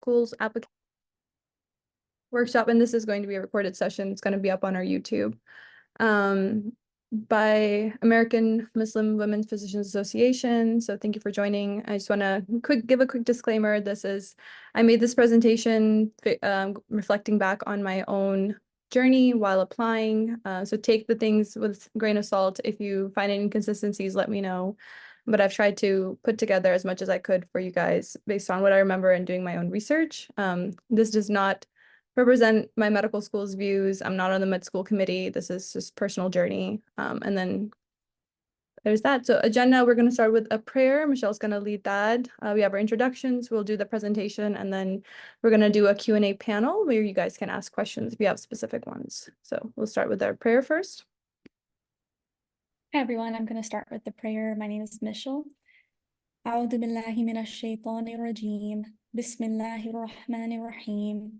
schools application workshop, and this is going to be a recorded session. It's going to be up on our YouTube. By American Muslim Women's Physicians Association. So thank you for joining. I just want to give a quick disclaimer. I made this presentation reflecting back on my own journey while applying. So take the things with a grain of salt. If you find any inconsistencies, let me know. But I've tried to put together as much as I could for you guys based on what I remember and doing my own research. This does not represent my medical school's views. I'm not on the med school committee. This is just personal journey. And then there's that. So agenda, we're going to start with a prayer. Michelle's going to lead that. We have our introductions. We'll do the presentation, and then we're going to do a Q&A panel where you guys can ask questions if you have specific ones. So we'll start with our prayer first. Hi everyone, I'm going to start with the prayer. My name is Mishel. أعوذ بالله من الشيطان الرجيم. بسم الله الرحمن الرحيم.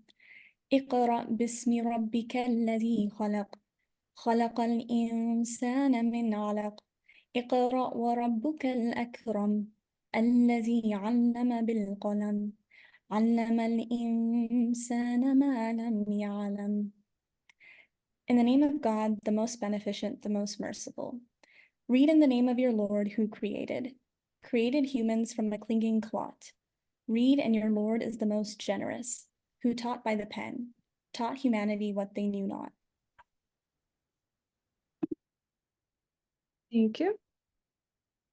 اقرأ باسم ربك الذي خلق. خلق الإنسان من علق. اقرأ وربك الأكرم. الذي علم بالقلم. علم الإنسان ما لم يعلم. In the name of God, the most beneficent, the most merciful. Read in the name of your Lord who created humans from a clinging clot. Read, and your Lord is the most generous, who taught by the pen, taught humanity what they knew not. Thank you.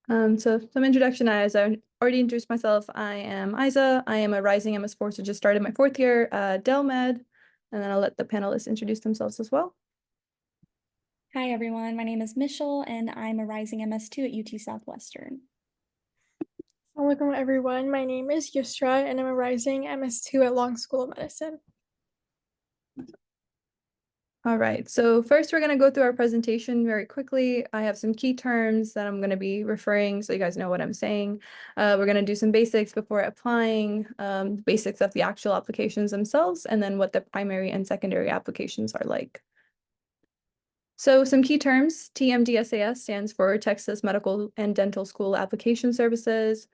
So some introduction, as I already introduced myself, I am Aiza. I am a rising MS4, so just started my 4th year at Dell Med, and then I'll let the panelists introduce themselves as well. Hi everyone, my name is Mishel, and I'm a rising MS2 at UT Southwestern. Welcome everyone, my name is Yusra, and I'm a rising MS2 at Long School of Medicine. All right, so first we're going to go through our presentation very quickly. I have some key terms that I'm going to be referring so you guys know what I'm saying. We're going to do some basics before applying, basics of the actual applications themselves, and then what the primary and secondary applications are like. So some key terms: TMDSAS stands for Texas Medical and Dental School Application Services.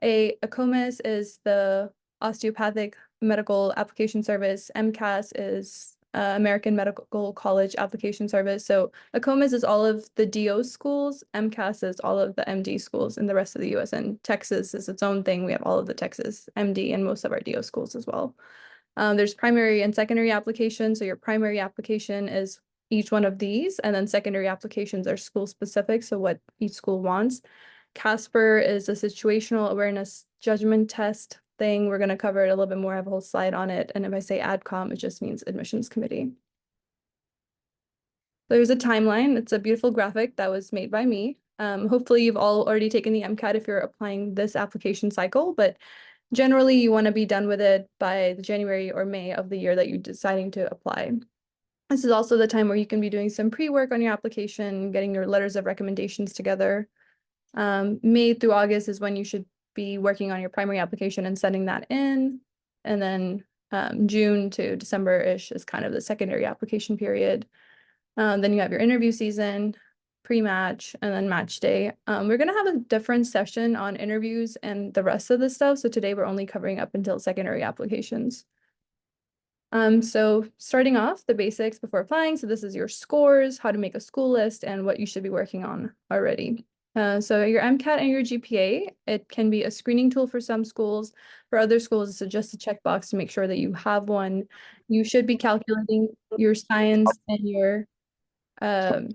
ACOMAS is the Osteopathic Medical Application Service. MCAS is American Medical College Application Service. So ACOMAS is all of the DO schools. MCAS is all of the MD schools in the rest of the US. And Texas is its own thing. We have all of the Texas MD and most of our DO schools as well. There's primary and secondary application. So your primary application is each one of these, and then secondary applications are school specific, so what each school wants. CASPER is a situational awareness judgment test thing. We're going to cover it a little bit more. I have a whole slide on it. And if I say ADCOM, it just means admissions committee. There's a timeline. It's a beautiful graphic that was made by me. Hopefully you've all already taken the MCAT if you're applying this application cycle, but generally you want to be done with it by the January or May of the year that you're deciding to apply. This is also the time where you can be doing some pre-work on your application, getting your letters of recommendations together. May through August is when you should be working on your primary application and sending that in. And then June to December-ish is kind of the secondary application period. Then you have your interview season, pre-match, and then match day. We're going to have a different session on interviews and the rest of the stuff. So today we're only covering up until secondary applications. So starting off the basics before applying. So this is your scores, how to make a school list, and what you should be working on already. So your MCAT and your GPA, it can be a screening tool for some schools. For other schools, it's just a checkbox to make sure that you have one. You should be calculating your science and your BCMP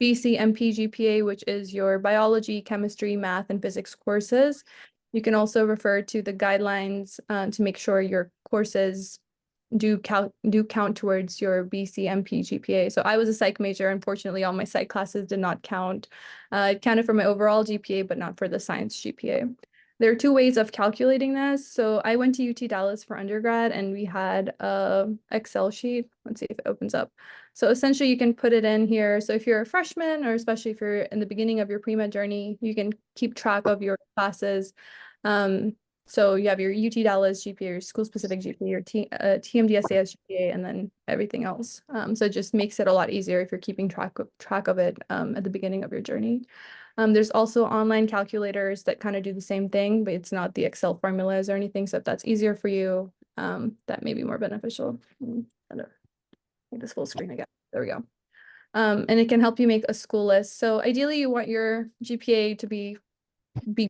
GPA, which is your biology, chemistry, math, and physics courses. You can also refer to the guidelines to make sure your courses do count towards your BCMP GPA. So I was a psych major. Unfortunately, all my psych classes did not count. It counted for my overall GPA, but not for the science GPA. There are two ways of calculating this. So I went to UT Dallas for undergrad, and we had a Excel sheet. Let's see if it opens up. So essentially, you can put it in here. So if you're a freshman, or especially if you're in the beginning of your pre-med journey, you can keep track of your classes. So you have your UT Dallas GPA, your school-specific GPA, your TMDSAS GPA, and then everything else. So it just makes it a lot easier if you're keeping track of it at the beginning of your journey. There's also online calculators that kind of do the same thing, but it's not the Excel formulas or anything. So if that's easier for you, that may be more beneficial. I don't make this full screen again. There we go. And it can help you make a school list. So ideally you want your GPA to be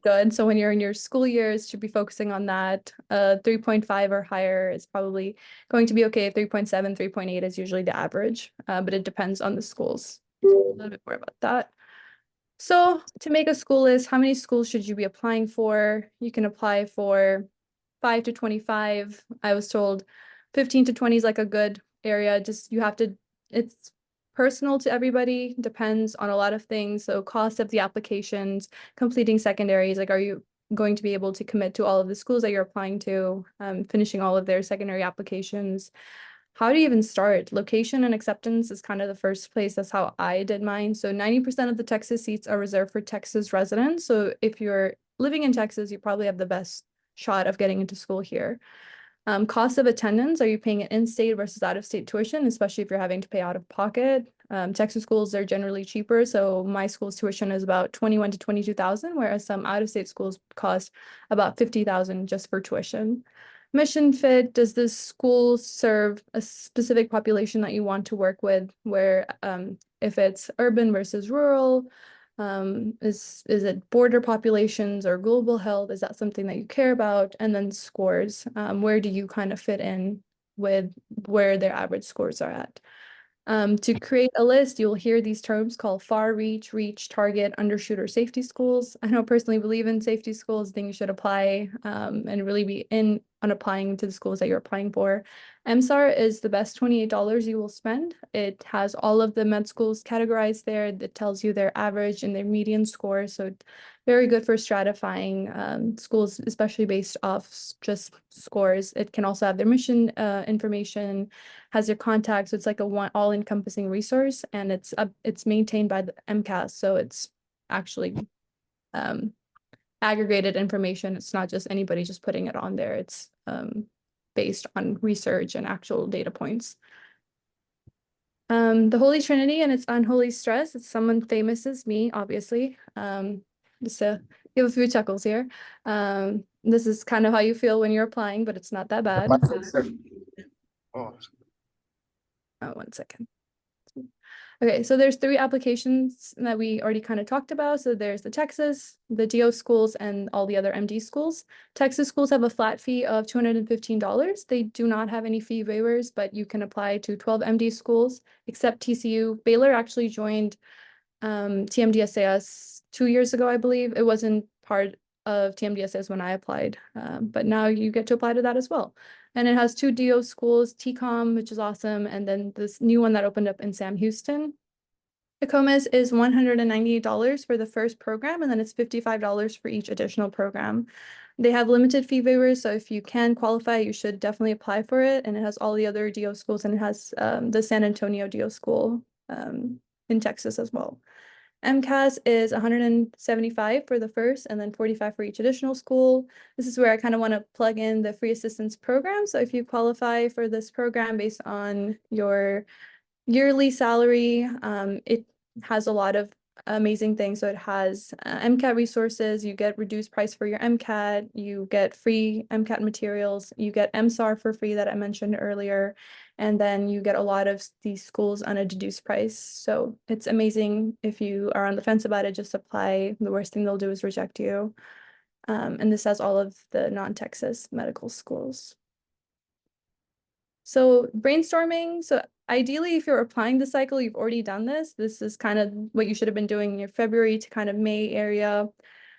good. So when you're in your school years, should be focusing on that. 3.5 or higher is probably going to be okay. 3.7, 3.8 is usually the average, but it depends on the schools. A little bit more about that. So to make a school list, how many schools should you be applying for? You can apply for 5 to 25. I was told 15 to 20 is like a good area. Just you have to, it's personal to everybody, depends on a lot of things. So cost of the applications, completing secondaries, like are you going to be able to commit to all of the schools that you're applying to, finishing all of their secondary applications? How do you even start? Location and acceptance is kind of the first place. That's how I did mine. So 90% of the Texas seats are reserved for Texas residents. So if you're living in Texas, you probably have the best shot of getting into school here. Cost of attendance, are you paying an in-state versus out-of-state tuition, especially if you're having to pay out of pocket? Texas schools are generally cheaper. So my school's tuition is about 21 to 22,000, whereas some out-of-state schools cost about 50,000 just for tuition. Mission fit, does this school serve a specific population that you want to work with, where if it's urban versus rural, is it border populations or global health? Is that something that you care about? And then scores, where do you kind of fit in with where their average scores are at? To create a list, you'll hear these terms called far reach, reach, target, undershoot, or safety schools. I don't personally believe in safety schools. I think you should apply and really be in on applying to the schools that you're applying for. MSAR is the best $28 you will spend. It has all of the med schools categorized there that tells you their average and their median score. So very good for stratifying schools, especially based off just scores. It can also have their mission information, has their contacts. So it's like a one all-encompassing resource, and it's maintained by the MCAS. So it's actually aggregated information. It's not just anybody just putting it on there. It's based on research and actual data points. The Holy Trinity and its unholy stress. It's someone famous as me, obviously. Just to give a few chuckles here. This is kind of how you feel when you're applying, but it's not that bad. Oh, One second. Okay, so there's 3 applications that we already kind of talked about. So there's the Texas, the DO schools, and all the other MD schools. Texas schools have a flat fee of $215. They do not have any fee waivers, but you can apply to 12 MD schools, except TCU. Baylor actually joined TMDSAS 2 years ago, I believe. It wasn't part of TMDSAS when I applied, but now you get to apply to that as well. And it has 2 DO schools, TCOM, which is awesome, and then this new one that opened up in Sam Houston. ACOMAS is $198 for the first program, and then it's $55 for each additional program. They have limited fee waivers, so if you can qualify, you should definitely apply for it. And it has all the other DO schools, and it has the San Antonio DO school in Texas as well. MCAS is $175 for the first, and then $45 for each additional school. This is where I kind of want to plug in the free assistance program. So if you qualify for this program based on your yearly salary, it has a lot of amazing things. So it has MCAT resources, you get reduced price for your MCAT, you get free MCAT materials, you get MSAR for free that I mentioned earlier, and then you get a lot of these schools on a deduced price. So it's amazing. If you are on the fence about it, just apply. The worst thing they'll do is reject you. And this has all of the non-Texas medical schools. So brainstorming, so ideally, if you're applying the cycle, you've already done this. This is kind of what you should have been doing in your February to kind of May area.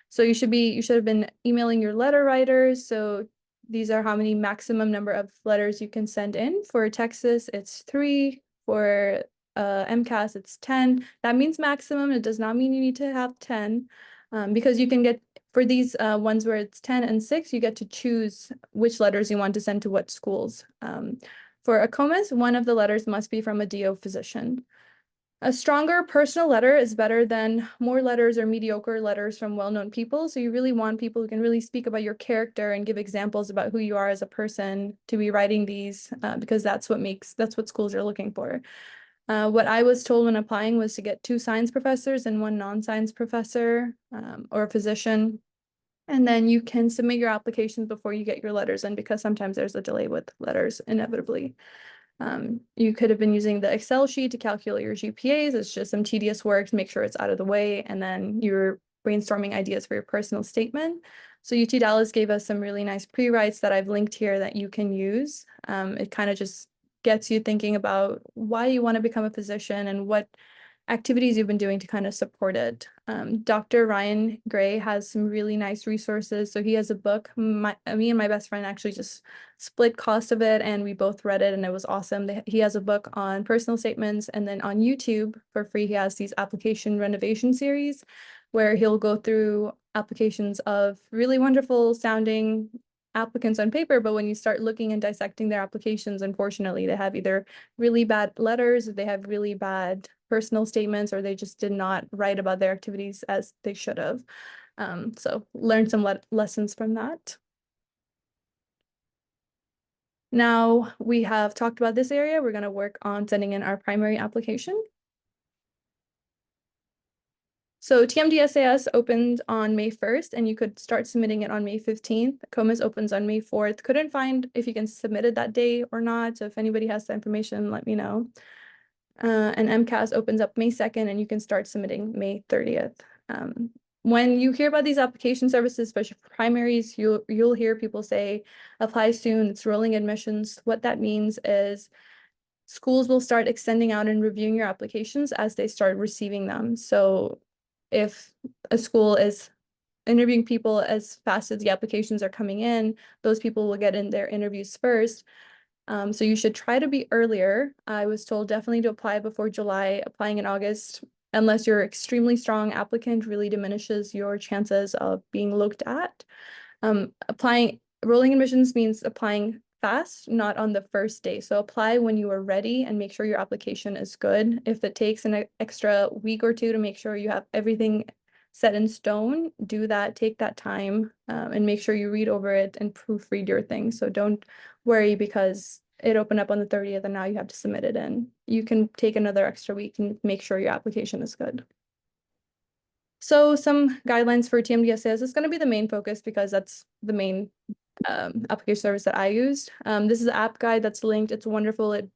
So you should have been emailing your letter writers. So these are how many maximum number of letters you can send in. For Texas, it's 3. For MCAS, it's 10. That means maximum. It does not mean you need to have 10, because you can get, for these ones where it's 10 and 6, you get to choose which letters you want to send to what schools. For ACOMAS, one of the letters must be from a DO physician. A stronger personal letter is better than more letters or mediocre letters from well-known people. So you really want people who can really speak about your character and give examples about who you are as a person to be writing these, because that's what schools are looking for. What I was told when applying was to get 2 science professors and 1 non-science professor or a physician. And then you can submit your applications before you get your letters in, because sometimes there's a delay with letters inevitably. You could have been using the Excel sheet to calculate your GPAs. It's just some tedious work to make sure it's out of the way. And then you're brainstorming ideas for your personal statement. So UT Dallas gave us some really nice pre-writes that I've linked here that you can use. It kind of just gets you thinking about why you want to become a physician and what activities you've been doing to kind of support it. Dr. Ryan Gray has some really nice resources. So he has a book. Me and my best friend actually just split cost of it, and we both read it, and it was awesome. He has a book on personal statements, and then on YouTube for free, he has these application renovation series where he'll go through applications of really wonderful sounding applicants on paper, but when you start looking and dissecting their applications, unfortunately, they have either really bad letters, they have really bad personal statements, or they just did not write about their activities as they should have. So learn some lessons from that. Now we have talked about this area, we're going to work on sending in our primary application. So TMDSAS opened on May 1st, and you could start submitting it on May 15th. COMAS opens on May 4th. Couldn't find if you can submit it that day or not. So if anybody has the information, let me know. And MCAS opens up May 2nd, and you can start submitting May 30th. When you hear about these application services, especially for primaries, you'll hear people say, apply soon, it's rolling admissions. What that means is schools will start extending out and reviewing your applications as they start receiving them. So if a school is interviewing people as fast as the applications are coming in, those people will get in their interviews first. So you should try to be earlier. I was told definitely to apply before July. Applying in August, unless you're extremely strong applicant, really diminishes your chances of being looked at. Rolling admissions means applying fast, not on the first day. So apply when you are ready and make sure your application is good. If it takes an extra week or 2 to make sure you have everything set in stone, do that, take that time, and make sure you read over it and proofread your thing. So don't worry because it opened up on the 30th and now you have to submit it in. You can take another extra week and make sure your application is good. So some guidelines for TMDSAS is going to be the main focus because that's the main application service that I used. This is an app guide that's linked. It's wonderful. It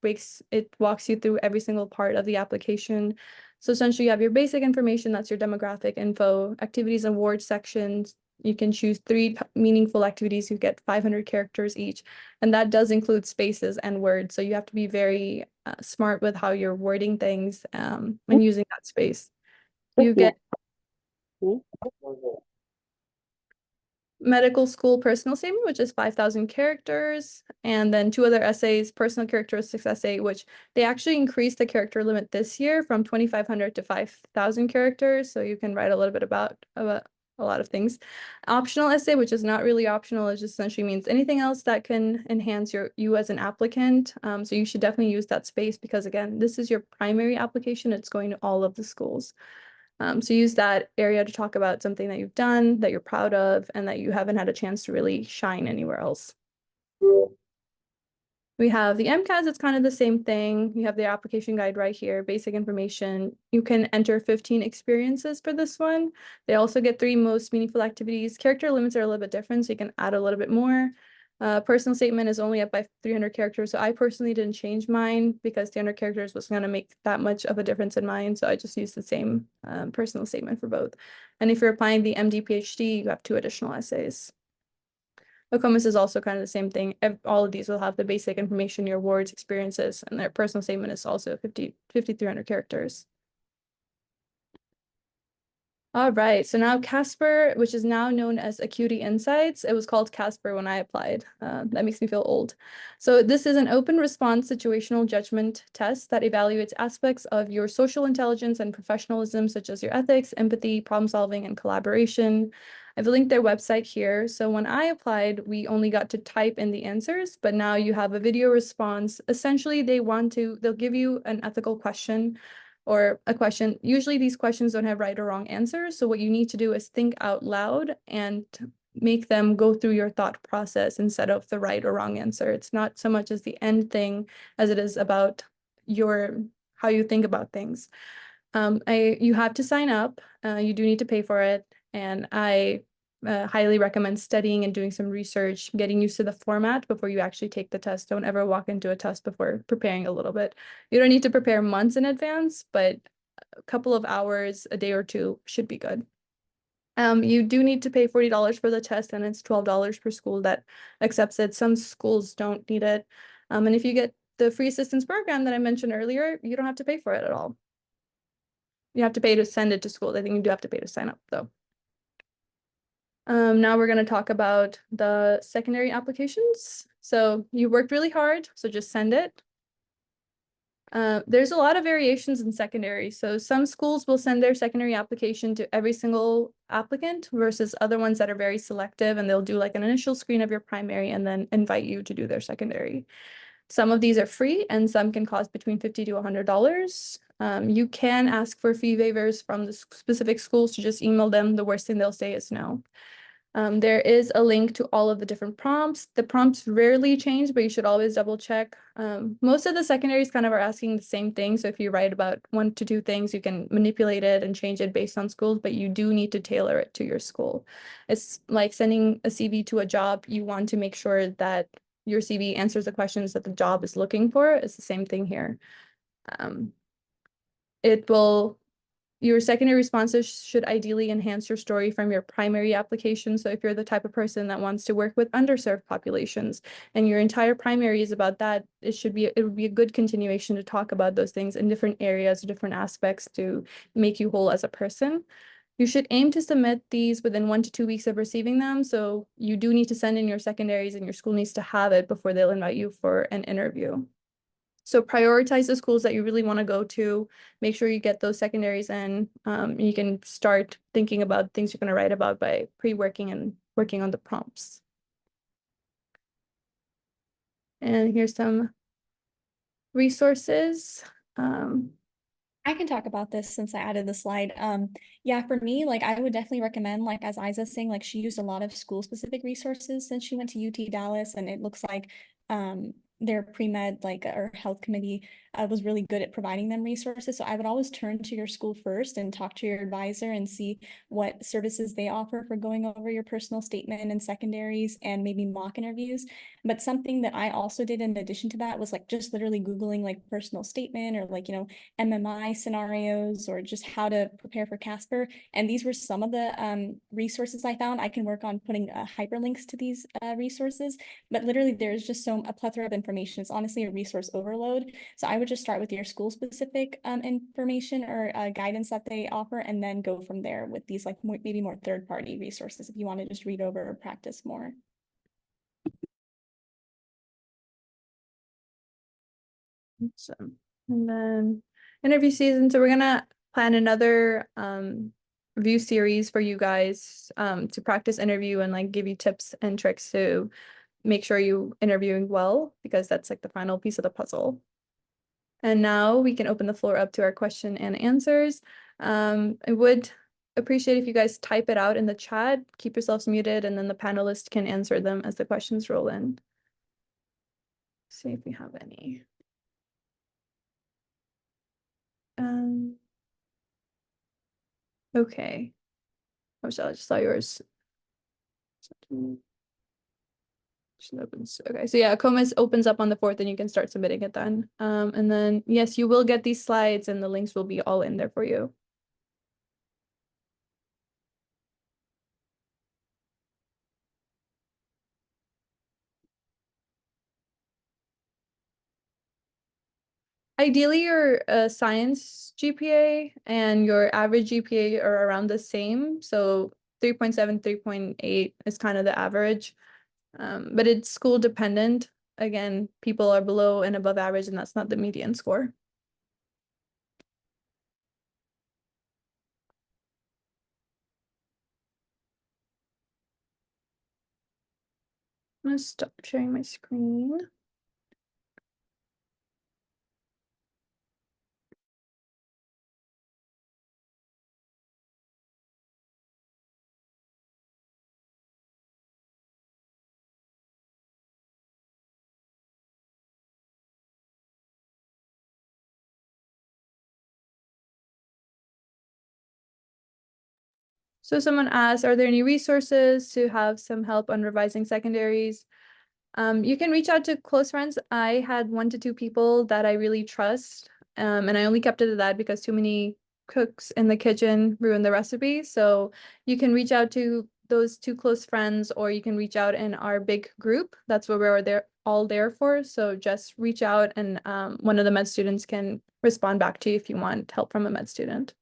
walks you through every single part of the application. So essentially you have your basic information, that's your demographic info, activities and awards sections. You can choose 3 meaningful activities. You get 500 characters each, and that does include spaces and words. So you have to be very smart with how you're wording things when using that space. You get medical school personal statement, which is 5,000 characters, and then 2 other essays, personal characteristics essay, which they actually increased the character limit this year from 2,500 to 5,000 characters. So you can write a little bit about a lot of things. Optional essay, which is not really optional, it just essentially means anything else that can enhance you as an applicant. So you should definitely use that space because again, this is your primary application. It's going to all of the schools. So use that area to talk about something that you've done, that you're proud of, and that you haven't had a chance to really shine anywhere else. We have the MCAS, it's kind of the same thing. You have the application guide right here, basic information. You can enter 15 experiences for this one. They also get 3 most meaningful activities. Character limits are a little bit different, so you can add a little bit more. Personal statement is only up by 300 characters. So I personally didn't change mine because 300 characters was going to make that much of a difference in mine. So I just used the same personal statement for both. And if you're applying the MD PhD, you have 2 additional essays. OCOMAS is also kind of the same thing. All of these will have the basic information, your awards, experiences, and their personal statement is also 5,300 characters. All right, so now Casper, which is now known as Acuity Insights. It was called Casper when I applied. That makes me feel old. So this is an open response situational judgment test that evaluates aspects of your social intelligence and professionalism, such as your ethics, empathy, problem solving, and collaboration. I've linked their website here. So when I applied, we only got to type in the answers, but now you have a video response. Essentially, they'll give you an ethical question or a question. Usually these questions don't have right or wrong answers. So what you need to do is think out loud and make them go through your thought process instead of the right or wrong answer. It's not so much as the end thing as it is about how you think about things. You have to sign up. You do need to pay for it, and I highly recommend studying and doing some research, getting used to the format before you actually take the test. Don't ever walk into a test before preparing a little bit. You don't need to prepare months in advance, but a couple of hours, a day or two should be good. You do need to pay $40 for the test, and it's $12 per school that accepts it. Some schools don't need it. And if you get the free assistance program that I mentioned earlier, you don't have to pay for it at all. You have to pay to send it to school. I think you do have to pay to sign up, though. Now we're going to talk about the secondary applications. So you worked really hard, so just send it. There's a lot of variations in secondary. So some schools will send their secondary application to every single applicant versus other ones that are very selective, and they'll do like an initial screen of your primary and then invite you to do their secondary. Some of these are free and some can cost between $50 to $100. You can ask for fee waivers from the specific schools to just email them. The worst thing they'll say is no. There is a link to all of the different prompts. The prompts rarely change, but you should always double check. Most of the secondaries kind of are asking the same thing. So if you write about 1 to 2 things, you can manipulate it and change it based on schools, but you do need to tailor it to your school. It's like sending a CV to a job. You want to make sure that your CV answers the questions that the job is looking for. It's the same thing here. Your secondary responses should ideally enhance your story from your primary application. So if you're the type of person that wants to work with underserved populations and your entire primary is about that, it would be a good continuation to talk about those things in different areas, different aspects to make you whole as a person. You should aim to submit these within 1 to 2 weeks of receiving them. So you do need to send in your secondaries and your school needs to have it before they'll invite you for an interview. So prioritize the schools that you really want to go to. Make sure you get those secondaries in. You can start thinking about things you're going to write about by pre-working and working on the prompts. And here's some resources. I can talk about this since I added the slide. Yeah, for me, like I would definitely recommend, like as Aiza's saying, like she used a lot of school-specific resources since she went to UT Dallas, and it looks like their pre-med like or health committee was really good at providing them resources. So I would always turn to your school first and talk to your advisor and see what services they offer for going over your personal statement and secondaries and maybe mock interviews. But something that I also did in addition to that was like just literally Googling like personal statement or like, you know, MMI scenarios or just how to prepare for Casper. And these were some of the resources I found. I can work on putting hyperlinks to these resources, but literally there's just a plethora of information. It's honestly a resource overload. So I would just start with your school specific information or guidance that they offer, and then go from there with these like maybe more third-party resources if you want to just read over or practice more. Awesome. And then interview season. So we're gonna plan another review series for you guys to practice interview and like give you tips and tricks to make sure you interviewing well, because that's like the final piece of the puzzle. And now we can open the floor up to our question and answers. I would appreciate if you guys type it out in the chat, keep yourselves muted, and then the panelists can answer them as the questions roll in. See if we have any. Okay. Michelle, I just saw yours. Okay, so yeah, COMAS opens up on the 4th and you can start submitting it then. And then, yes, you will get these slides and the links will be all in there for you. Ideally, your science GPA and your average GPA are around the same. So 3.7, 3.8 is kind of the average. But it's school dependent. Again, people are below and above average, and that's not the median score. I'm gonna stop sharing my screen. So someone asked, are there any resources to have some help on revising secondaries? You can reach out to close friends. I had 1 to 2 people that I really trust, and I only kept it at that because too many cooks in the kitchen ruin the recipe. So you can reach out to those 2 close friends, or you can reach out in our big group. That's what we're all there for. So just reach out, and one of the med students can respond back to you if you want help from a med student.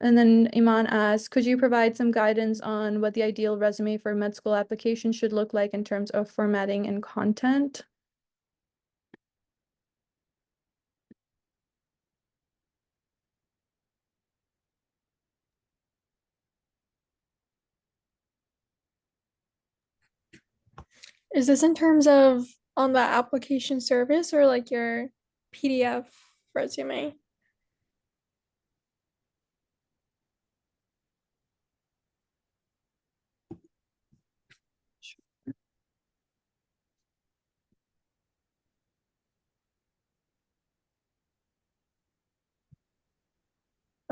And then Iman asked, could you provide some guidance on what the ideal resume for med school application should look like in terms of formatting and content? Is this in terms of on the application service or like your PDF resume?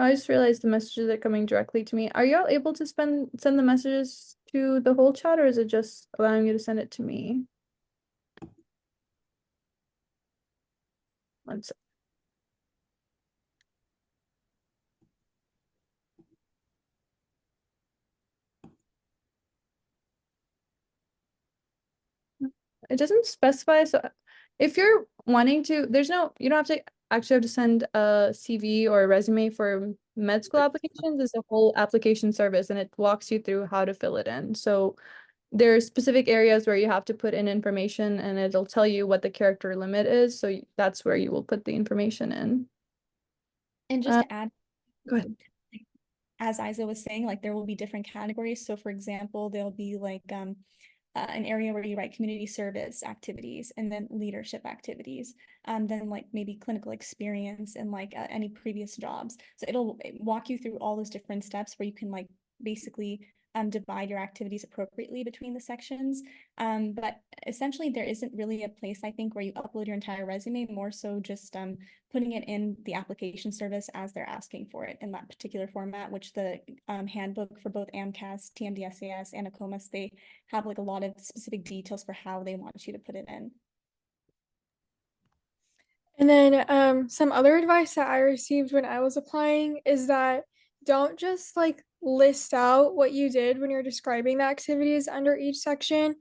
I just realized the messages are coming directly to me. Are y'all able to send the messages to the whole chat, or is it just allowing you to send it to me? One sec. It doesn't specify, so if you're wanting to, you don't have to actually have to send a CV or a resume for med school applications. It's a whole application service, and it walks you through how to fill it in. So there's specific areas where you have to put in information, and it'll tell you what the character limit is. So that's where you will put the information in. And just to add, Go ahead. as Aiza was saying, like there will be different categories. So for example, there'll be like an area where you write community service activities and then leadership activities, then like maybe clinical experience and like any previous jobs. So it'll walk you through all those different steps where you can like basically divide your activities appropriately between the sections. But essentially there isn't really a place, I think, where you upload your entire resume, more so just putting it in the application service as they're asking for it in that particular format, which the handbook for both AMCAS, TMDSAS, and ACOMAS, they have like a lot of specific details for how they want you to put it in. And then some other advice that I received when I was applying is that don't just like list out what you did when you're describing the activities under each section.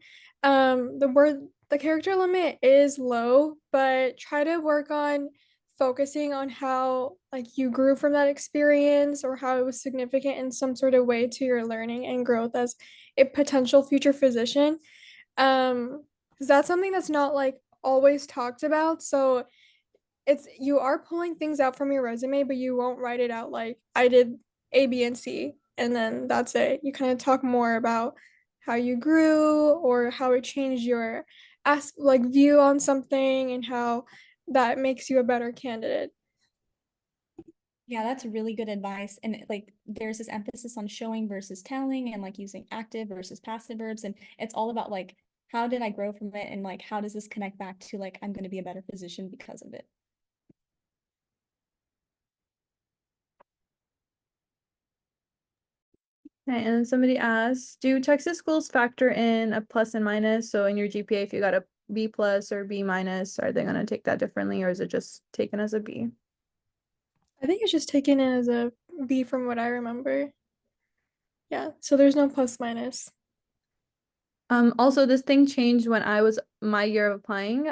The character limit is low, but try to work on focusing on how like you grew from that experience or how it was significant in some sort of way to your learning and growth as a potential future physician. Because that's something that's not like always talked about. So you are pulling things out from your resume, but you won't write it out like I did A, B, and C, and then that's it. You kind of talk more about how you grew or how it changed your view on something and how that makes you a better candidate. Yeah, that's really good advice. And like there's this emphasis on showing versus telling and like using active versus passive verbs. And it's all about like, how did I grow from it? And like, how does this connect back to like, I'm going to be a better physician because of it? Okay, and somebody asked, do Texas schools factor in a plus and minus? So in your GPA, if you got a B plus or B minus, are they going to take that differently, or is it just taken as a B? I think it's just taken in as a B from what I remember. Yeah, so there's no plus minus. Also, this thing changed when I was my year of applying.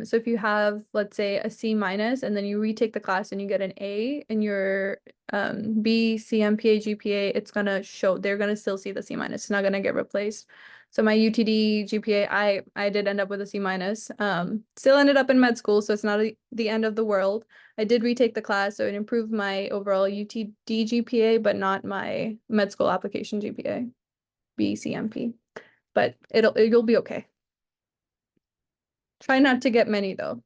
So if you have, let's say, a C minus, and then you retake the class and you get an A in your B, CMPA, GPA, it's gonna show, they're gonna still see the C minus. It's not gonna get replaced. So my UTD GPA, I did end up with a C minus. Still ended up in med school, so it's not the end of the world. I did retake the class, so it improved my overall UTD GPA, but not my med school application GPA, BCMP. But you'll be okay. Try not to get many though.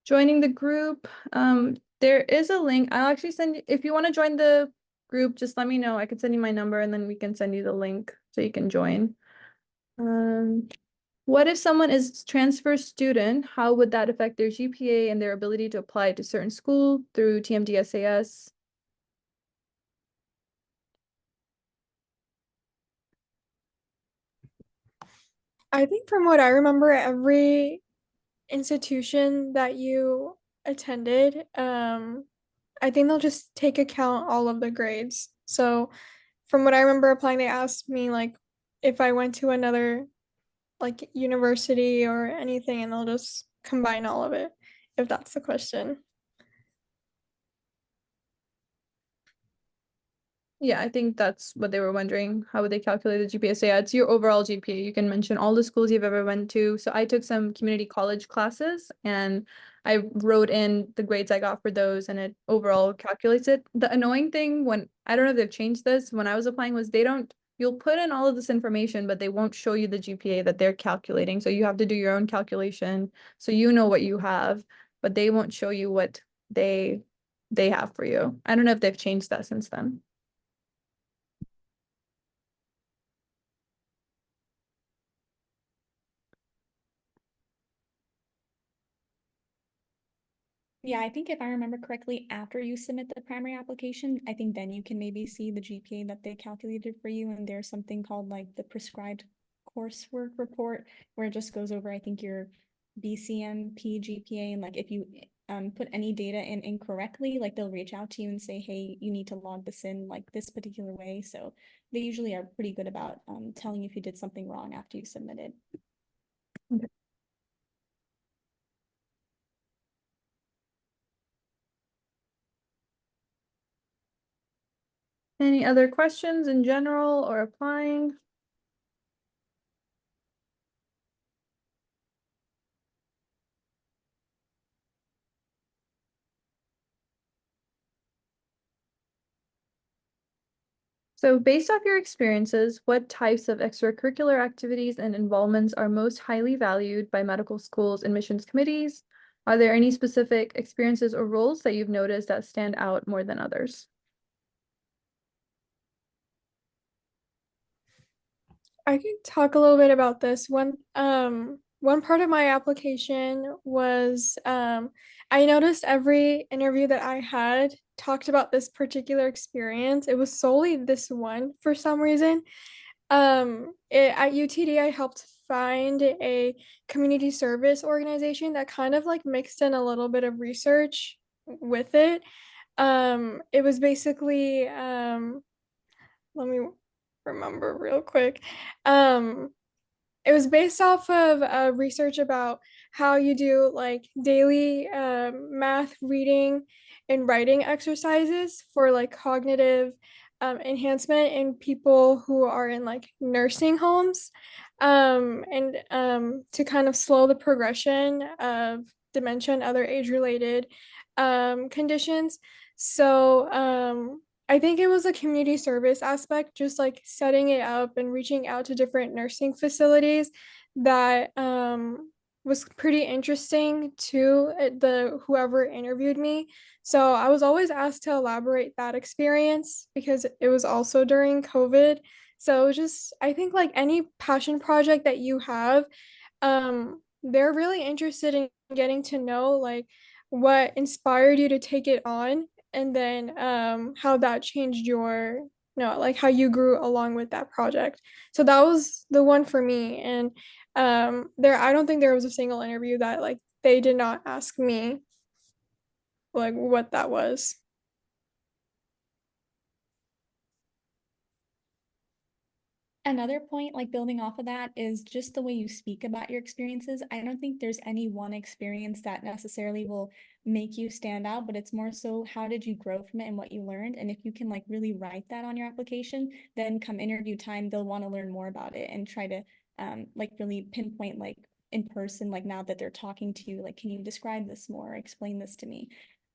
Joining the group. There is a link. I'll actually send you, if you want to join the group, just let me know. I could send you my number and then we can send you the link so you can join. What if someone is transfer student? How would that affect their GPA and their ability to apply to certain school through TMDSAS? I think from what I remember, every institution that you attended, I think they'll just take account all of the grades. So from what I remember applying, they asked me like if I went to another like university or anything, and they'll just combine all of it, if that's the question. Yeah, I think that's what they were wondering. How would they calculate the GPA? So yeah, it's your overall GPA. You can mention all the schools you've ever went to. So I took some community college classes and I wrote in the grades I got for those and it overall calculates it. The annoying thing when I don't know if they've changed this when I was applying was you'll put in all of this information, but they won't show you the GPA that they're calculating. So you have to do your own calculation. So you know what you have, but they won't show you what they have for you. I don't know if they've changed that since then. Yeah, I think if I remember correctly, after you submit the primary application, I think then you can maybe see the GPA that they calculated for you. And there's something called like the prescribed coursework report, where it just goes over, I think, your BCMP GPA. And like if you put any data in incorrectly, like they'll reach out to you and say, hey, you need to log this in like this particular way. So they usually are pretty good about telling you if you did something wrong after you submitted. Any other questions in general or applying? So based off your experiences, what types of extracurricular activities and involvements are most highly valued by medical schools and admissions committees? Are there any specific experiences or roles that you've noticed that stand out more than others? I can talk a little bit about this. One part of my application was I noticed every interview that I had talked about this particular experience. It was solely this one for some reason. At UTD, I helped find a community service organization that kind of like mixed in a little bit of research with it. It was basically let me remember real quick. Um, it was based off of research about how you do like daily math, reading, and writing exercises for like cognitive enhancement in people who are in like nursing homes, and to kind of slow the progression of dementia and other age-related conditions. So I think it was a community service aspect, just like setting it up and reaching out to different nursing facilities that was pretty interesting to the whoever interviewed me. So I was always asked to elaborate that experience because it was also during COVID. So it was just, I think like any passion project that you have, they're really interested in getting to know like what inspired you to take it on, and then how that changed your no like how you grew along with that project. So that was the one for me. And there I don't think there was a single interview that like they did not ask me like what that was. Another point, like building off of that, is just the way you speak about your experiences. I don't think there's any one experience that necessarily will make you stand out, but it's more so how did you grow from it and what you learned. And if you can like really write that on your application, then come interview time, they'll want to learn more about it and try to like really pinpoint like in person, like now that they're talking to you, like, can you describe this more, explain this to me?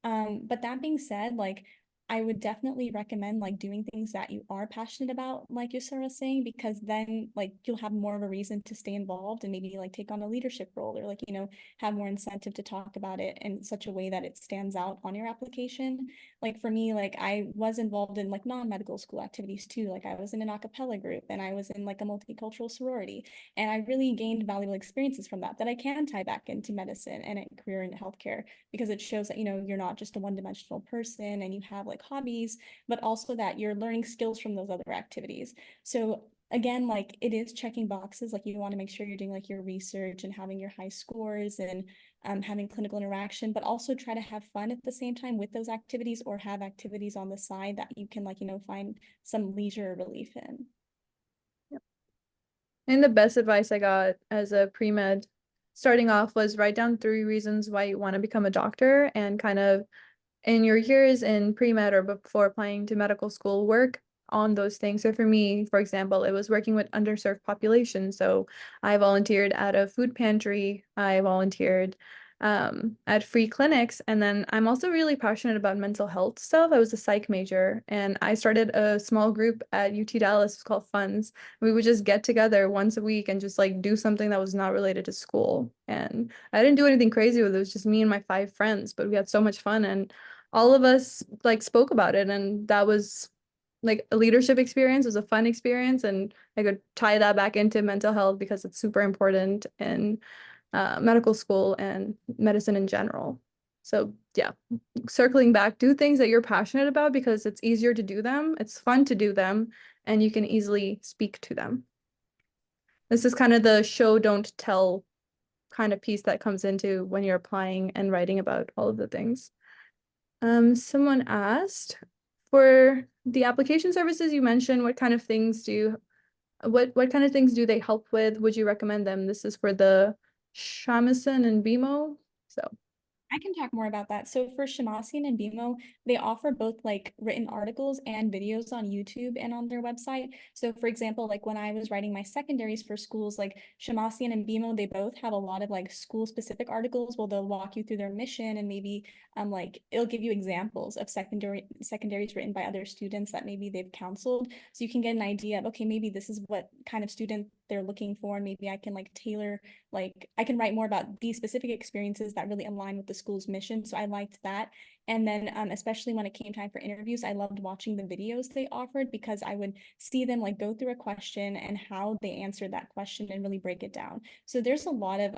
But that being said, like I would definitely recommend like doing things that you are passionate about, like Yusra was saying, because then like you'll have more of a reason to stay involved and maybe like take on a leadership role or like, you know, have more incentive to talk about it in such a way that it stands out on your application. Like for me, like I was involved in like non-medical school activities too. Like I was in an a cappella group and I was in like a multicultural sorority. And I really gained valuable experiences from that I can tie back into medicine and a career in healthcare, because it shows that, you know, you're not just a one-dimensional person and you have like hobbies, but also that you're learning skills from those other activities. So again, like it is checking boxes. Like you want to make sure you're doing like your research and having your high scores and having clinical interaction, but also try to have fun at the same time with those activities, or have activities on the side that you can like, you know, find some leisure relief in. And the best advice I got as a pre-med starting off was write down 3 reasons why you want to become a doctor, and kind of in your years in pre-med or before applying to medical school, work on those things. So for me, for example, it was working with underserved populations. So I volunteered at a food pantry. I volunteered at free clinics. And then I'm also really passionate about mental health stuff. I was a psych major and I started a small group at UT Dallas called Funds. We would just get together once a week and just like do something that was not related to school. And I didn't do anything crazy with it. It was just me and my 5 friends, but we had so much fun, and all of us like spoke about it, and that was like a leadership experience. It was a fun experience, and I could tie that back into mental health because it's super important in medical school and medicine in general. So yeah, circling back, do things that you're passionate about because it's easier to do them, it's fun to do them, and you can easily speak to them. This is kind of the show don't tell kind of piece that comes into when you're applying and writing about all of the things. Someone asked, for the application services you mentioned, what kind of things what kind of things do they help with? Would you recommend them? This is for the Shamisen and BMO. So I can talk more about that. So for Shamasian and BMO, they offer both like written articles and videos on YouTube and on their website. So for example, like when I was writing my secondaries for schools, like Shamasian and BMO, they both have a lot of like school specific articles where they'll walk you through their mission, and maybe like it'll give you examples of secondaries written by other students that maybe they've counseled. So you can get an idea of, okay, maybe this is what kind of student they're looking for, and maybe I can like tailor, like I can write more about these specific experiences that really align with the school's mission. So I liked that. And then especially when it came time for interviews, I loved watching the videos they offered, because I would see them like go through a question and how they answered that question and really break it down. So there's a lot of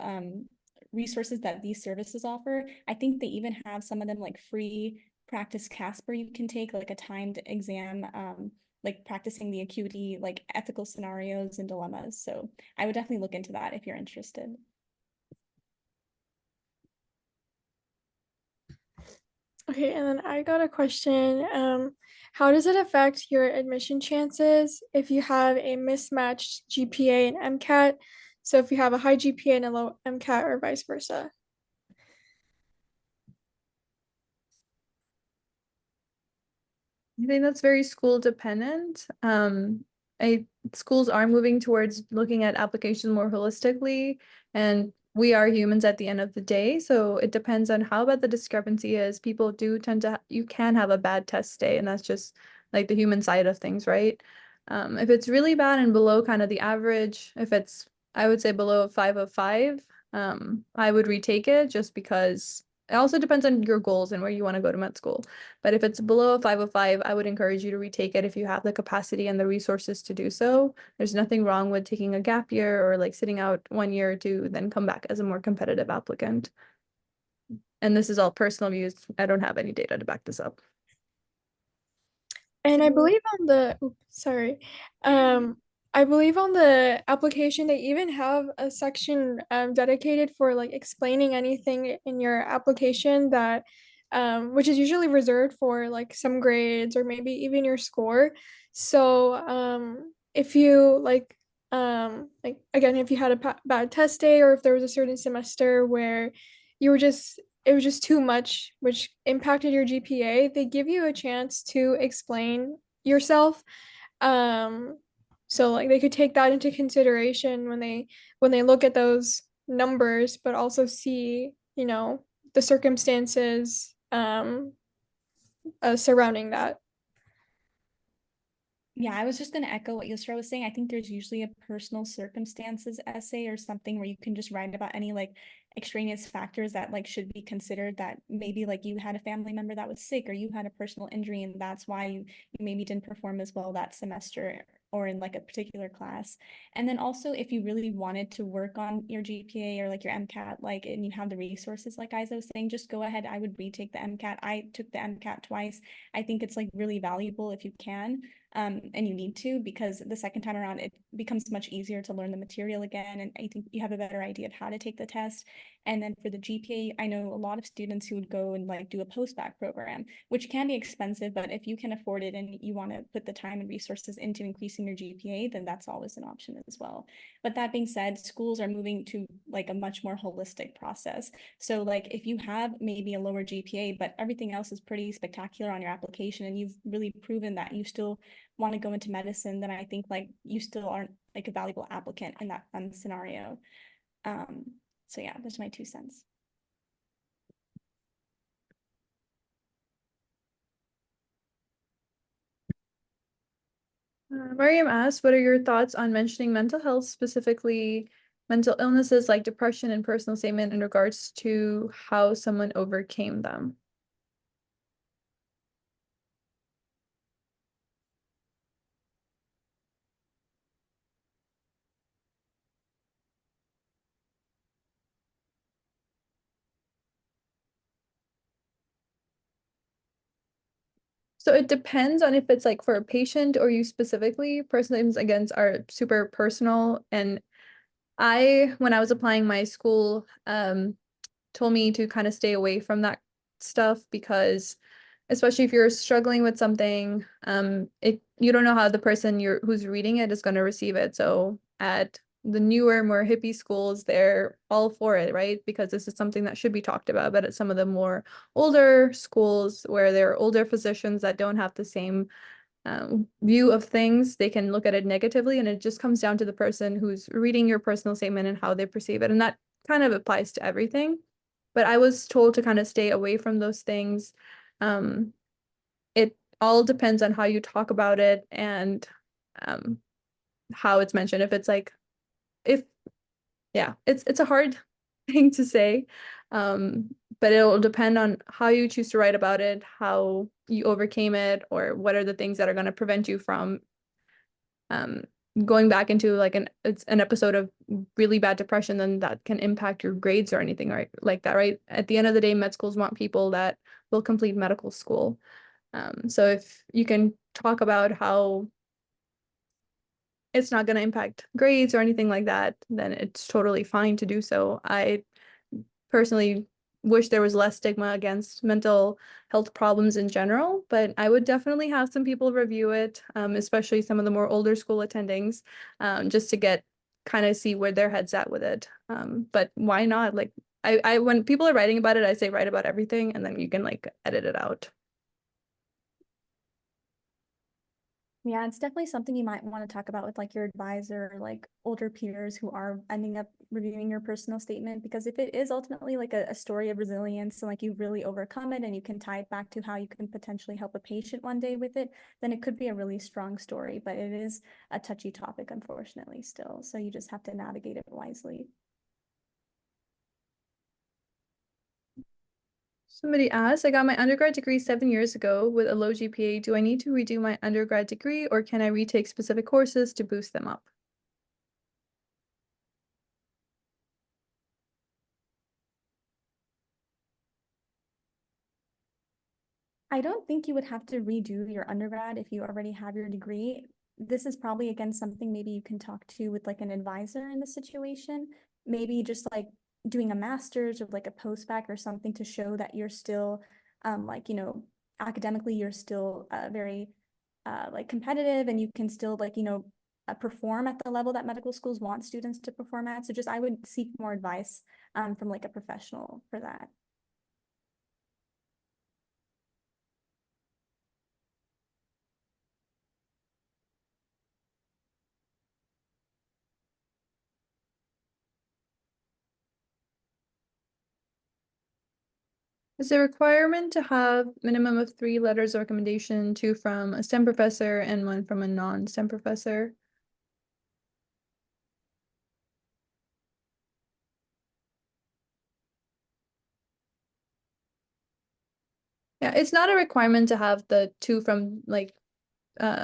resources that these services offer. I think they even have some of them like free practice Casper you can take, like a timed exam, like practicing the acuity, like ethical scenarios and dilemmas. So I would definitely look into that if you're interested. Okay, and then I got a question. How does it affect your admission chances if you have a mismatched GPA and MCAT? So if you have a high GPA and a low MCAT, or vice versa? I think that's very school dependent. Schools are moving towards looking at applications more holistically, and we are humans at the end of the day. So it depends on how bad the discrepancy is. People do tend to, you can have a bad test day, and that's just like the human side of things, right? If it's really bad and below kind of the average, if it's, I would say below a 5 of 5, I would retake it, just because it also depends on your goals and where you want to go to med school. But if it's below a 505, I would encourage you to retake it if you have the capacity and the resources to do so. There's nothing wrong with taking a gap year or like sitting out 1 year or 2, then come back as a more competitive applicant. And this is all personal views. I don't have any data to back this up. And I believe on the, sorry, I believe on the application they even have a section dedicated for like explaining anything in your application that, which is usually reserved for like some grades or maybe even your score. So if you like again, if you had a bad test day, or if there was a certain semester where you were just, it was just too much, which impacted your GPA, they give you a chance to explain yourself. So like they could take that into consideration when they look at those numbers, but also see, you know, the circumstances surrounding that. Yeah, I was just going to echo what Yusra was saying. I think there's usually a personal circumstances essay or something where you can just write about any like extraneous factors that like should be considered, that maybe like you had a family member that was sick or you had a personal injury and that's why you maybe didn't perform as well that semester or in like a particular class. And then also if you really wanted to work on your GPA or like your MCAT, like, and you have the resources, like Aiza was saying, just go ahead. I would retake the MCAT. I took the MCAT twice. I think it's like really valuable if you can. And you need to, because the second time around it becomes much easier to learn the material again, and I think you have a better idea of how to take the test. And then for the GPA, I know a lot of students who would go and like do a post-bac program, which can be expensive, but if you can afford it and you want to put the time and resources into increasing your GPA, then that's always an option as well. But that being said, schools are moving to like a much more holistic process. So like if you have maybe a lower GPA, but everything else is pretty spectacular on your application and you've really proven that you still want to go into medicine, then I think like you still aren't like a valuable applicant in that scenario. So yeah, those are my 2 cents. Mariam asked, what are your thoughts on mentioning mental health, specifically mental illnesses like depression and personal statement in regards to how someone overcame them? So it depends on if it's like for a patient or you specifically. Personal names against are super personal. And when I was applying, my school told me to kind of stay away from that stuff because especially if you're struggling with something, you don't know how the person who's reading it is going to receive it. So at the newer, more hippie schools, they're all for it, right? Because this is something that should be talked about. But at some of the more older schools where there are older physicians that don't have the same view of things, they can look at it negatively, and it just comes down to the person who's reading your personal statement and how they perceive it. And that kind of applies to everything. But I was told to kind of stay away from those things. It all depends on how you talk about it and um, how it's mentioned. If it's like, if yeah, it's a hard thing to say, but it'll depend on how you choose to write about it, how you overcame it, or what are the things that are going to prevent you from um, going back into like it's an episode of really bad depression, then that can impact your grades or anything right like that, right? At the end of the day, med schools want people that will complete medical school. So if you can talk about how it's not going to impact grades or anything like that, then it's totally fine to do so. I personally wish there was less stigma against mental health problems in general, but I would definitely have some people review it, especially some of the more older school attendings, just to get kind of see where their head's at with it. But why not? Like I when people are writing about it, I say write about everything and then you can like edit it out. Yeah, it's definitely something you might want to talk about with like your advisor or like older peers who are ending up reviewing your personal statement. Because if it is ultimately like a story of resilience and like you've really overcome it and you can tie it back to how you can potentially help a patient one day with it, then it could be a really strong story. But it is a touchy topic, unfortunately, still. So you just have to navigate it wisely. Somebody asked, I got my undergrad degree 7 years ago with a low GPA. Do I need to redo my undergrad degree or can I retake specific courses to boost them up? I don't think you would have to redo your undergrad if you already have your degree. This is probably, again, something maybe you can talk to with like an advisor in the situation. Maybe just like doing a master's or like a post-bac or something to show that you're still, like, academically, you're still very like competitive and you can still like, perform at the level that medical schools want students to perform at. So just I would seek more advice from like a professional for that. Is a requirement to have minimum of 3 letters of recommendation, 2 from a STEM professor and 1 from a non-STEM professor? Yeah, it's not a requirement to have the 2 from like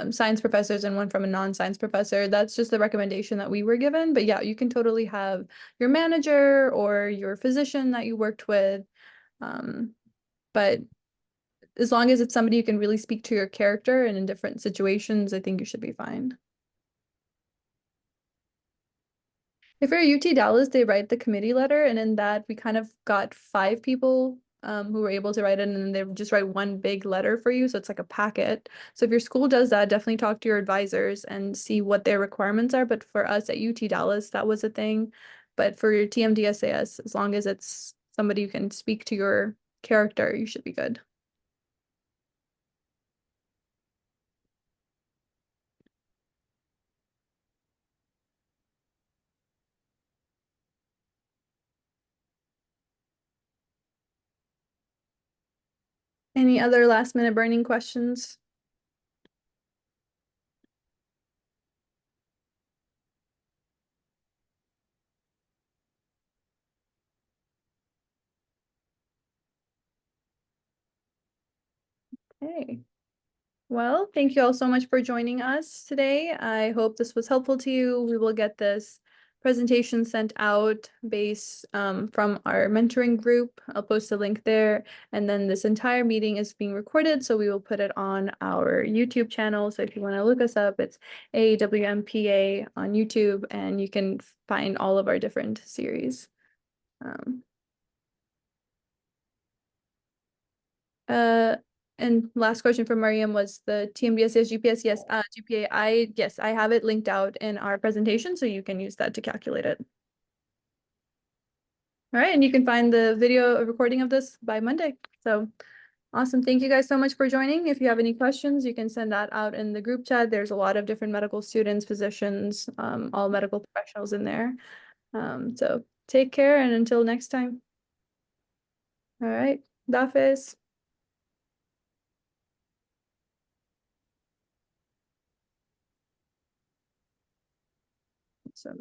science professors and 1 from a non-science professor. That's just the recommendation that we were given. But yeah, you can totally have your manager or your physician that you worked with. But as long as it's somebody who can really speak to your character and in different situations, I think you should be fine. If you're UT Dallas, they write the committee letter, and in that we kind of got 5 people who were able to write it, and then they just write one big letter for you. So it's like a packet. So if your school does that, definitely talk to your advisors and see what their requirements are. But for us at UT Dallas, that was a thing. But for your TMDSAS, as long as it's somebody who can speak to your character, you should be good. Any other last minute burning questions? Okay. Well, thank you all so much for joining us today. I hope this was helpful to you. We will get this presentation sent out based from our mentoring group. I'll post a link there. And then this entire meeting is being recorded, so we will put it on our YouTube channel. So if you want to look us up, it's AWMPA on YouTube, and you can find all of our different series. And last question from Mariam was the TMDSS GPS. Yes, GPA. Yes, I have it linked out in our presentation, so you can use that to calculate it. All right, and you can find the video recording of this by Monday. So awesome. Thank you guys so much for joining. If you have any questions, you can send that out in the group chat. There's a lot of different medical students, physicians, all medical professionals in there. So take care, and until next time. All right, Dafis. So.